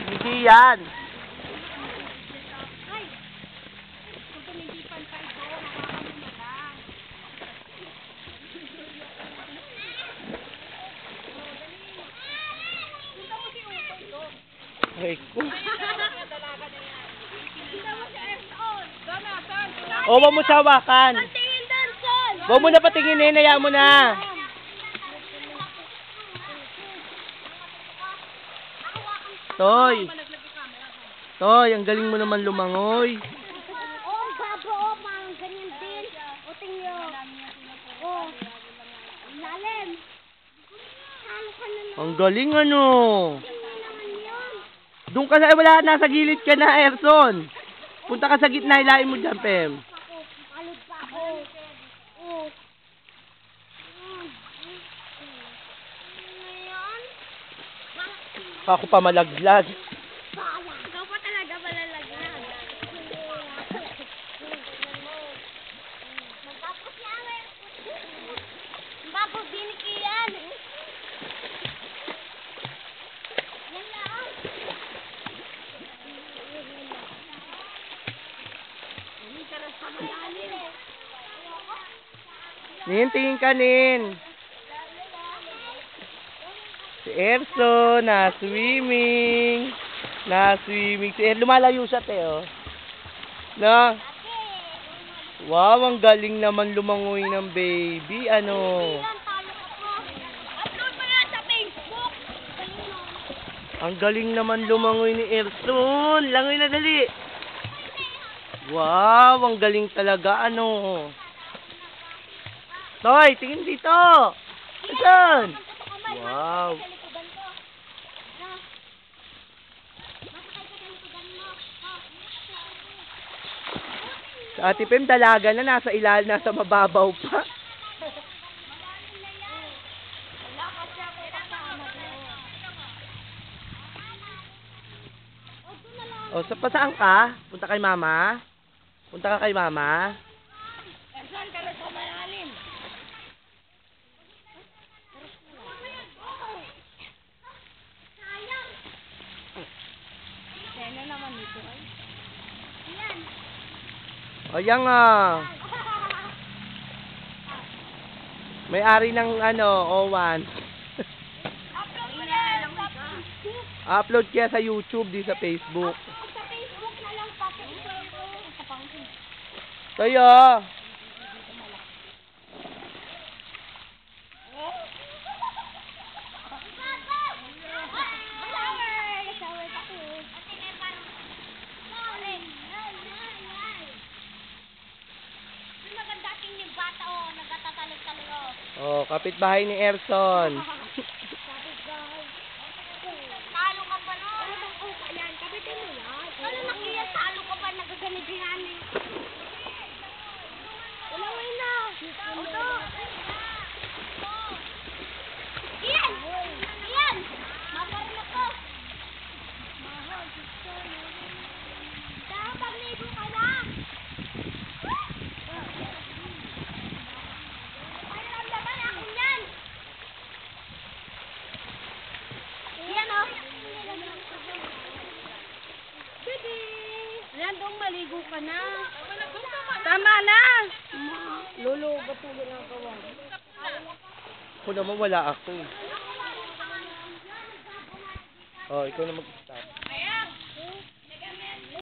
Hindi yan. Ay ko. O, wag mo siya hawakan. Wag mo na patingin, hinayaan mo na. Toy. Toy, ang galing mo naman lumangoy. Oh, babo, oh, parang ganyan din. O, tingyo. Oh, lalim. Halo ka na lang. Ang galing ano. Tingnan naman yun. Doon ka sa, wala, nasa gilid ka na, Erson. Punta ka sa gitna, hilahin mo dyan, Pem. Alod pa ako. Oh. Ngayon? Ako pa malaglag. Ikaw pa talaga malalagyan. Magtapos namin. Bago binikiyan. Yan lang. Hindi ka na sa malalim. Nin, tingin ka, Nin. Si Erson, na-swimming. Na-swimming. Si Erson, lumalayo siya, Teo. Na? Wow, ang galing naman lumangoy ng baby. Ano? Upload mo yan sa Facebook. Ang galing naman lumangoy ni Erson. Langoy na dali. Wow, ang galing talaga. Ano? Toy, tingin dito. Erson. Wow. Si Ate Pem, dalaga na. Nasa ilalim, nasa mababaw pa. O, saan ka? Punta kay mama? Punta ka kay mama? Saan ka na sa malalim? Sayang. Kaya naman ito ay. Ayan. Ayan nga. May-ari ng ano, O1. Upload mo yan sa Facebook. Upload kaya sa YouTube, di sa Facebook. Sa Facebook na lang pati ito. Tayo. Oh, kapitbahay ni Erson. Talo ka pa no? Ayan, kapitin mo yan. Ano nakiya, talo ka pa, nagaganidihan eh. Ulawin na. Ito. Iyan! Iyan! Maparin ako. Dapat pagligo ka na. Yan dong maligo ka na. Tama na. Lolo, ba't mo ginagawa? Ako naman wala ako eh. Oh, ikaw na mag-stop.